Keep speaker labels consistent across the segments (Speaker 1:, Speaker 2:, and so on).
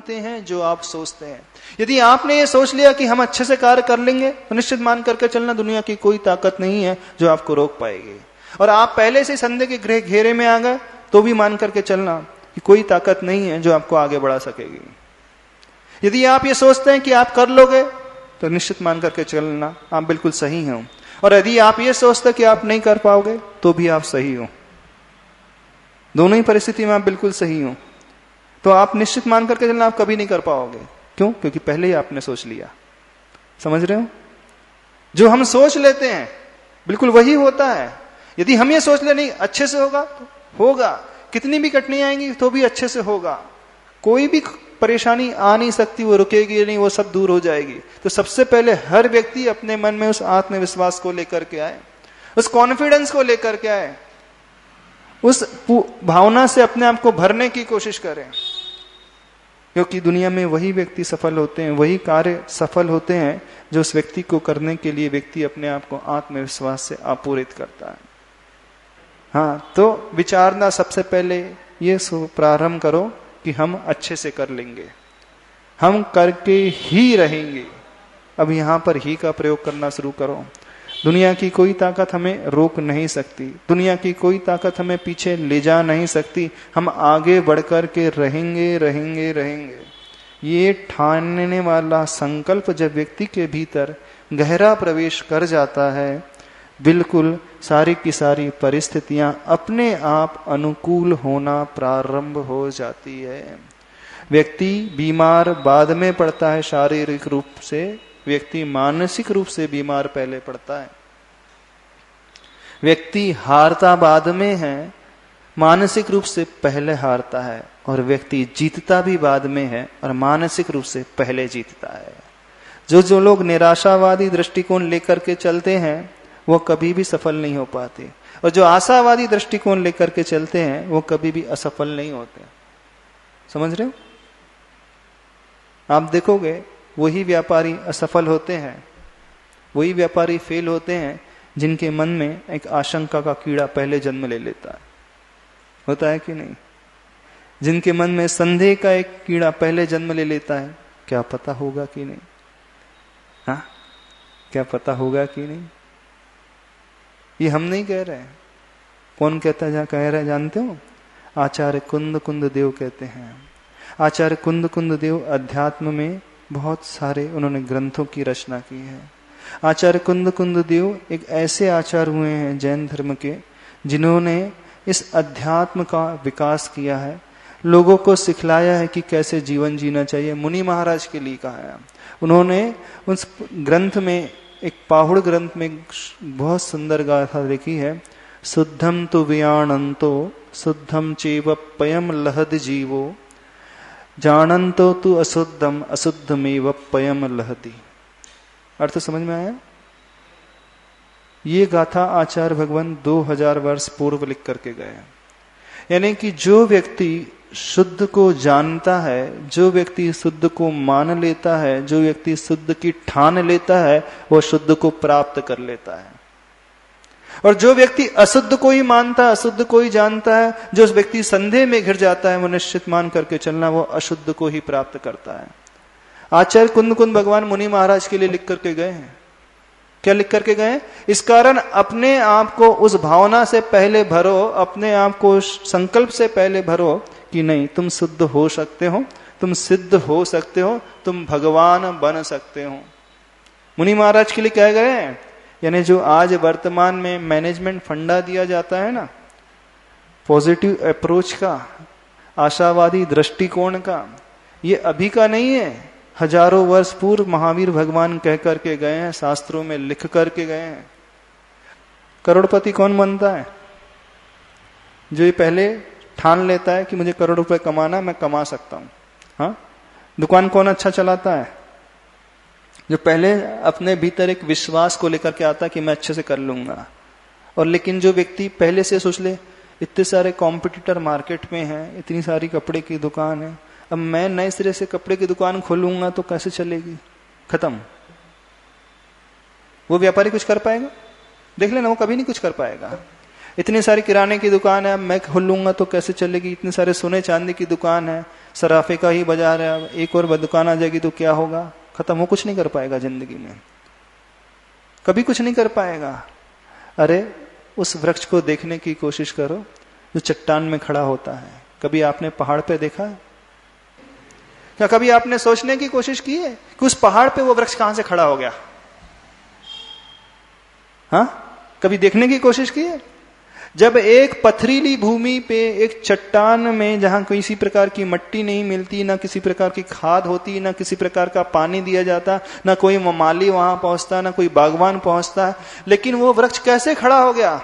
Speaker 1: बनते हैं जो आप सोचते हैं। यदि आपने ये सोच लिया कि हम अच्छे से कार्य कर लेंगे तो निश्चित मान करके चलना, दुनिया की कोई ताकत नहीं है जो आपको रोक पाएगी। और आप पहले से संदेह के गृह घेरे में आ गए तो भी मान करके चलना कि कोई ताकत नहीं है जो आपको आगे बढ़ा सकेगी। यदि आप ये सोचते हैं कि आप कर लोगे तो निश्चित मान करके चलना आप बिल्कुल सही हो। और यदि आप ये सोचते कि आप नहीं कर पाओगे तो भी आप सही हो। दोनों ही परिस्थिति में आप बिल्कुल सही हो। तो आप निश्चित मान करके चलना आप कभी नहीं कर पाओगे। क्यों? क्योंकि पहले ही आपने सोच लिया। समझ रहे हो? जो हम सोच लेते हैं बिल्कुल वही होता है। यदि हम ये सोच ले नहीं अच्छे से होगा तो होगा, कितनी भी कठिनाई आएंगी तो भी अच्छे से होगा, कोई भी परेशानी आ नहीं सकती, वो रुकेगी नहीं, वो सब दूर हो जाएगी। तो सबसे पहले हर व्यक्ति अपने मन में उस आत्मविश्वास को लेकर के आए, उस कॉन्फिडेंस को लेकर के आए, उस भावना से अपने आप को भरने की कोशिश करें। क्योंकि दुनिया में वही व्यक्ति सफल होते हैं, वही कार्य सफल होते हैं जो उस व्यक्ति को करने के लिए व्यक्ति अपने आप को आत्मविश्वास से आपूरित करता है। हाँ, तो विचारना सबसे पहले ये प्रारंभ करो कि हम अच्छे से कर लेंगे, हम करके ही रहेंगे। अब यहां पर ही का प्रयोग करना शुरू करो। दुनिया की कोई ताकत हमें रोक नहीं सकती, दुनिया की कोई ताकत हमें पीछे ले जा नहीं सकती। हम आगे बढ़कर के रहेंगे रहेंगे रहेंगे। ये ठानने वाला संकल्प जब व्यक्ति के भीतर गहरा प्रवेश कर जाता है, बिल्कुल सारी की सारी परिस्थितियां अपने आप अनुकूल होना प्रारंभ हो जाती है। व्यक्ति बीमार बाद में पड़ता है शारीरिक रूप से, व्यक्ति मानसिक रूप से बीमार पहले पड़ता है। व्यक्ति हारता बाद में है, मानसिक रूप से पहले हारता है। और व्यक्ति जीतता भी बाद में है और मानसिक रूप से पहले जीतता है। जो लोग निराशावादी दृष्टिकोण लेकर के चलते हैं वो कभी भी सफल नहीं हो पाते, और जो आशावादी दृष्टिकोण लेकर के चलते हैं वो कभी भी असफल नहीं होते। समझ रहे हो? आप देखोगे वही व्यापारी असफल होते हैं, वही व्यापारी फेल होते हैं जिनके मन में एक आशंका का कीड़ा पहले जन्म ले लेता है। होता है कि नहीं? जिनके मन में संदेह का एक कीड़ा पहले जन्म ले लेता है, क्या पता होगा कि नहीं? हाँ, क्या पता होगा कि नहीं? ये हम नहीं कह रहे हैं। कौन कहता है? जहां कह रहे हैं जानते हो? आचार्य कुंद कुंद देव कहते हैं। आचार्य कुंद कुंद देव अध्यात्म में बहुत सारे उन्होंने ग्रंथों की रचना की है। आचार्य कुंद कुंद देव एक ऐसे आचार्य हुए हैं जैन धर्म के, जिन्होंने इस अध्यात्म का विकास किया है, लोगों को सिखलाया है कि कैसे जीवन जीना चाहिए। मुनि महाराज के लिए कहा है उन्होंने। उस ग्रंथ में, एक पाहुड़ ग्रंथ में बहुत सुंदर गाथा लिखी है। शुद्धम तु वियाणंतो शुद्धम चैव पयम लहद जीवो जानंतो तु अशुद्धम अशुद्धमेव पयम लहदी। अर्थ समझ में आया? ये गाथा आचार्य भगवान 2000 वर्ष पूर्व लिख करके गए। यानी कि जो व्यक्ति शुद्ध को जानता है, जो व्यक्ति शुद्ध को मान लेता है, जो व्यक्ति शुद्ध की ठान लेता है, वो शुद्ध को प्राप्त कर लेता है। और जो व्यक्ति अशुद्ध को ही मानता है, अशुद्ध को ही जानता है, जो व्यक्ति संदेह में घिर जाता है, वो निश्चित मान करके चलना वो अशुद्ध को ही प्राप्त करता है। आचार्य कुंद कुंद भगवान मुनि महाराज के लिए लिख करके गए हैं। क्या लिख करके गए? इस कारण अपने आप को उस भावना से पहले भरो, अपने आप को संकल्प से पहले भरो कि नहीं, तुम शुद्ध हो सकते हो, तुम सिद्ध हो सकते हो, तुम भगवान बन सकते हो। मुनि महाराज के लिए कह गए हैं। यानी जो आज वर्तमान में मैनेजमेंट फंडा दिया जाता है ना, पॉजिटिव अप्रोच का, आशावादी दृष्टिकोण का, ये अभी का नहीं है। हजारों वर्ष पूर्व महावीर भगवान कह करके गए हैं, शास्त्रों में लिख करके गए हैं। करोड़पति कौन बनता है? जो ये पहले ठान लेता है कि मुझे करोड़ रुपए कमाना, मैं कमा सकता हूं। हाँ, दुकान कौन अच्छा चलाता है? जो पहले अपने भीतर एक विश्वास को लेकर के आता है कि मैं अच्छे से कर लूंगा। और लेकिन जो व्यक्ति पहले से सोच ले, इतने सारे कॉम्पिटिटर मार्केट में हैं, इतनी सारी कपड़े की दुकान है, अब मैं नए सिरे से कपड़े की दुकान खोलूंगा तो कैसे चलेगी? खत्म। वो व्यापारी कुछ कर पाएगा? देख लेना, वो कभी नहीं कुछ कर पाएगा। इतनी सारी किराने की दुकान है, मैं खोल लूंगा तो कैसे चलेगी? इतने सारे सोने चांदी की दुकान है, सराफे का ही बाजार है, एक और दुकान आ जाएगी तो क्या होगा? खत्म हो, कुछ नहीं कर पाएगा जिंदगी में, कभी कुछ नहीं कर पाएगा। अरे उस वृक्ष को देखने की कोशिश करो जो चट्टान में खड़ा होता है। कभी आपने पहाड़ पे देखा है? क्या कभी आपने सोचने की कोशिश की है कि उस पहाड़ पे वो वृक्ष कहां से खड़ा हो गया? हाँ, कभी देखने की कोशिश की है? जब एक पथरीली भूमि पे, एक चट्टान में, जहां किसी प्रकार की मट्टी नहीं मिलती, ना किसी प्रकार की खाद होती, ना किसी प्रकार का पानी दिया जाता, ना कोई माली वहां पहुंचता, ना कोई बागवान पहुंचता, लेकिन वो वृक्ष कैसे खड़ा हो गया?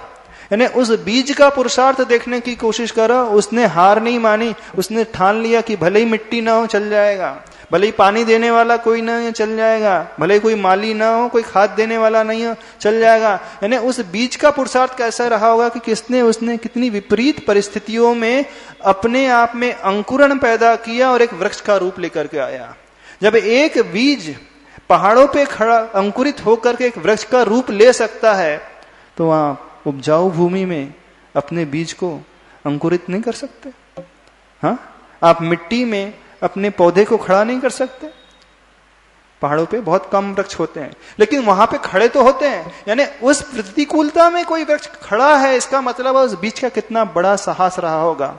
Speaker 1: यानी उस बीज का पुरुषार्थ देखने की कोशिश करो। उसने हार नहीं मानी, उसने ठान लिया कि भले ही मिट्टी ना हो चल जाएगा, भले ही पानी देने वाला कोई ना हो चल जाएगा, भले ही कोई माली ना हो, कोई खाद देने वाला नहीं हो चल जाएगा। यानी उस बीज का पुरुषार्थ कैसा रहा होगा कि उसने कितनी विपरीत परिस्थितियों में अपने आप में अंकुरण पैदा किया और एक वृक्ष का रूप लेकर के आया। जब एक बीज पहाड़ों पे खड़ा अंकुरित होकर के एक वृक्ष का रूप ले सकता है, तो वहां उपजाऊ भूमि में अपने बीज को अंकुरित नहीं कर सकते? हाँ, आप मिट्टी में अपने पौधे को खड़ा नहीं कर सकते? पहाड़ों पे बहुत कम वृक्ष होते हैं, लेकिन वहां पे खड़े तो होते हैं। यानी उस प्रतिकूलता में कोई वृक्ष खड़ा है, इसका मतलब है उस बीज का कितना बड़ा साहस रहा होगा।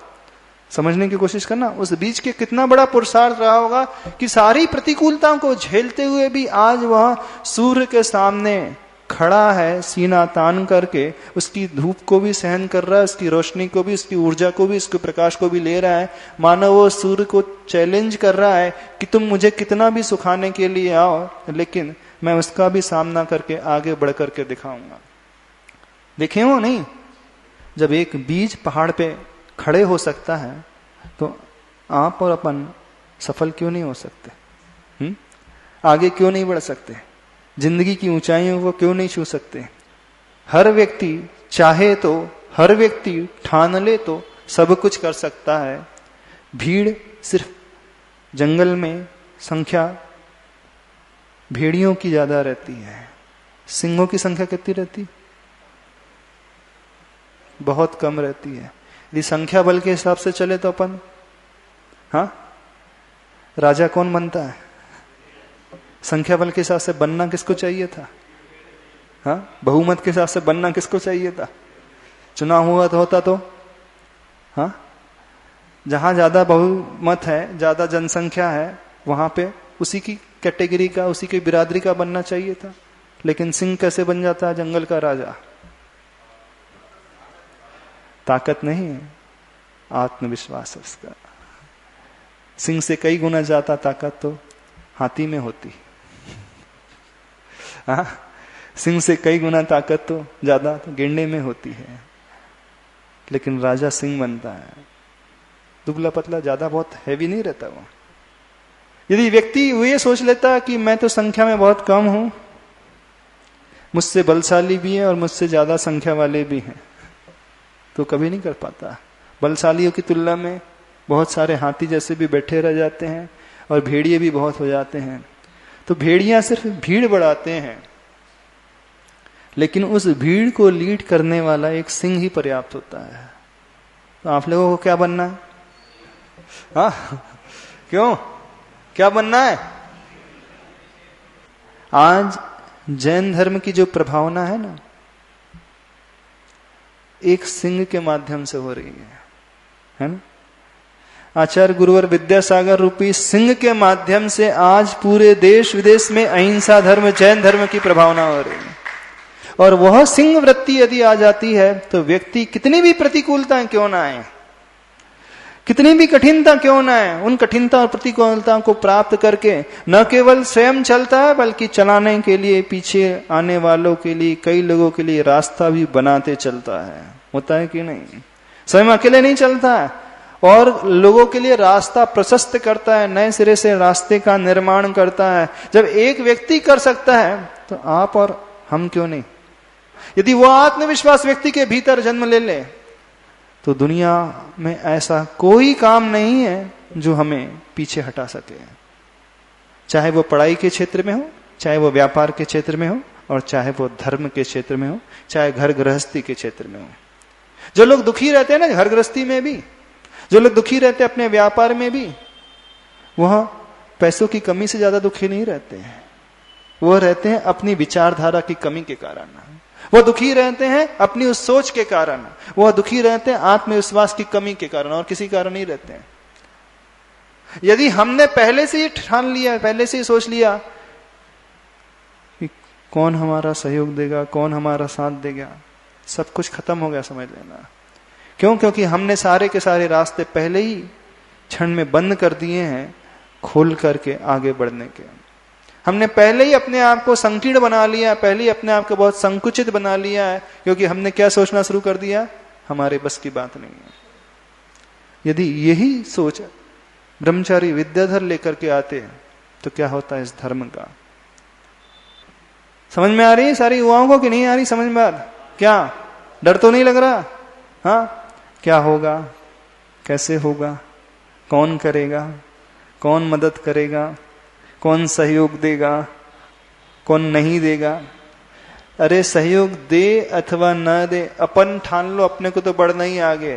Speaker 1: समझने की कोशिश करना, उस बीज के कितना बड़ा पुरुषार्थ रहा होगा कि सारी प्रतिकूलताओं को झेलते हुए भी आज वह सूर्य के सामने खड़ा है, सीना तान करके, उसकी धूप को भी सहन कर रहा है, उसकी रोशनी को भी, उसकी ऊर्जा को भी, उसके प्रकाश को भी ले रहा है। मानो वो सूर्य को चैलेंज कर रहा है कि तुम मुझे कितना भी सुखाने के लिए आओ, लेकिन मैं उसका भी सामना करके आगे बढ़ करके दिखाऊंगा। देखे हो नहीं, जब एक बीज पहाड़ पे खड़े हो सकता है, तो आप और अपन सफल क्यों नहीं हो सकते? आगे क्यों नहीं बढ़ सकते? जिंदगी की ऊंचाइयों को क्यों नहीं छू सकते? हर व्यक्ति चाहे तो, हर व्यक्ति ठान ले तो सब कुछ कर सकता है। भीड़ सिर्फ जंगल में संख्या भेड़ियों की ज्यादा रहती है, सिंहों की संख्या कितनी रहती? बहुत कम रहती है। यदि संख्या बल के हिसाब से चले तो अपन, हाँ, राजा कौन बनता है? संख्या बल के हिसाब से बनना किसको चाहिए था? हाँ, बहुमत के हिसाब से बनना किसको चाहिए था? चुनाव हुआ तो होता तो, हाँ, जहां ज्यादा बहुमत है, ज्यादा जनसंख्या है, वहां पे उसी की कैटेगरी का, उसी की बिरादरी का बनना चाहिए था। लेकिन सिंह कैसे बन जाता है जंगल का राजा? ताकत नहीं है, आत्मविश्वास है उसका। सिंह से कई गुना ज्यादा ताकत तो हाथी में होती। हाँ, सिंह से कई गुना ताकत तो ज्यादा तो गेंडे में होती है, लेकिन राजा सिंह बनता है। दुबला पतला ज्यादा बहुत हैवी नहीं रहता वो। यदि व्यक्ति ये सोच लेता कि मैं तो संख्या में बहुत कम हूं, मुझसे बलशाली भी है और मुझसे ज्यादा संख्या वाले भी हैं, तो कभी नहीं कर पाता। बलशालियों की तुलना में बहुत सारे हाथी जैसे भी बैठे रह जाते हैं और भेड़िए भी बहुत हो जाते हैं। तो भेड़ियां सिर्फ भीड़ बढ़ाते हैं, लेकिन उस भीड़ को लीड करने वाला एक सिंह ही पर्याप्त होता है। तो आप लोगों को क्या बनना है? हाँ, क्यों, क्या बनना है? आज जैन धर्म की जो प्रभावना है ना, एक सिंह के माध्यम से हो रही है ना? आचार्य गुरुवर विद्यासागर रूपी सिंह के माध्यम से आज पूरे देश विदेश में अहिंसा धर्म, जैन धर्म की प्रभावना हो रही है। और वह सिंह वृत्ति यदि आ जाती है तो व्यक्ति कितनी भी प्रतिकूलताएं क्यों ना आए, कितनी भी कठिनता क्यों ना आए, उन कठिनता और प्रतिकूलताओं को प्राप्त करके न केवल स्वयं चलता है, बल्कि चलाने के लिए, पीछे आने वालों के लिए, कई लोगों के लिए रास्ता भी बनाते चलता है। होता है कि नहीं? स्वयं अकेले नहीं चलता है और लोगों के लिए रास्ता प्रशस्त करता है, नए सिरे से रास्ते का निर्माण करता है। जब एक व्यक्ति कर सकता है तो आप और हम क्यों नहीं? यदि वो आत्मविश्वास व्यक्ति के भीतर जन्म ले ले, तो दुनिया में ऐसा कोई काम नहीं है जो हमें पीछे हटा सके। चाहे वो पढ़ाई के क्षेत्र में हो, चाहे वो व्यापार के क्षेत्र में हो, और चाहे वो धर्म के क्षेत्र में हो, चाहे घर गृहस्थी के क्षेत्र में हो। जो लोग दुखी रहते हैं ना घर गृहस्थी में भी, जो लोग दुखी रहते हैं अपने व्यापार में भी, वह पैसों की कमी से ज्यादा दुखी नहीं रहते हैं। वह रहते हैं अपनी विचारधारा की कमी के कारण, वह दुखी रहते हैं अपनी उस सोच के कारण, वह दुखी रहते हैं आत्मविश्वास की कमी के कारण, और किसी कारण नहीं रहते हैं। यदि हमने पहले से ही ठान लिया, पहले से ही सोच लिया कि कौन हमारा सहयोग देगा, कौन हमारा साथ देगा, सब कुछ खत्म हो गया समझ लेना। क्यों? क्योंकि हमने सारे के सारे रास्ते पहले ही क्षण में बंद कर दिए हैं, खोल करके आगे बढ़ने के। हमने पहले ही अपने आप को संकीर्ण बना लिया, पहले ही अपने आप को बहुत संकुचित बना लिया है, क्योंकि हमने क्या सोचना शुरू कर दिया, हमारे बस की बात नहीं है। यदि यही सोच ब्रह्मचारी विद्याधर लेकर के आते हैं तो क्या होता है इस धर्म का? समझ में आ रही है सारी युवाओं को कि नहीं आ रही समझ में? बात क्या? डर तो नहीं लग रहा? हाँ, क्या होगा, कैसे होगा, कौन करेगा, कौन मदद करेगा, कौन सहयोग देगा, कौन नहीं देगा? अरे सहयोग दे अथवा न दे, अपन ठान लो, अपने को तो बढ़ना ही आगे।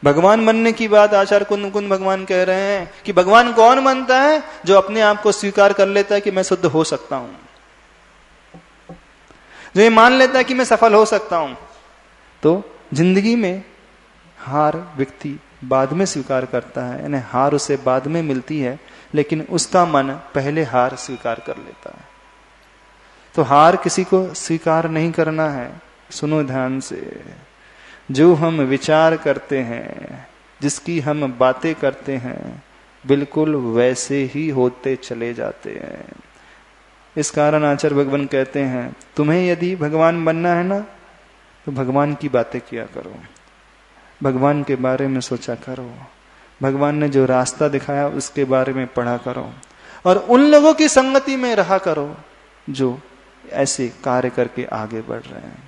Speaker 1: भगवान बनने की बात आचार्य कुंद कुंद भगवान कह रहे हैं कि भगवान कौन बनता है? जो अपने आप को स्वीकार कर लेता है कि मैं शुद्ध हो सकता हूं, जो ये मान लेता है कि मैं सफल हो सकता हूं। तो जिंदगी में हार व्यक्ति बाद में स्वीकार करता है, यानी हार उसे बाद में मिलती है, लेकिन उसका मन पहले हार स्वीकार कर लेता है। तो हार किसी को स्वीकार नहीं करना है। सुनो ध्यान से, जो हम विचार करते हैं, जिसकी हम बातें करते हैं, बिल्कुल वैसे ही होते चले जाते हैं। इस कारण आचार्य भगवान कहते हैं, तुम्हें यदि भगवान बनना है ना, तो भगवान की बातें किया करो, भगवान के बारे में सोचा करो, भगवान ने जो रास्ता दिखाया उसके बारे में पढ़ा करो, और उन लोगों की संगति में रहा करो जो ऐसे कार्य करके आगे बढ़ रहे हैं।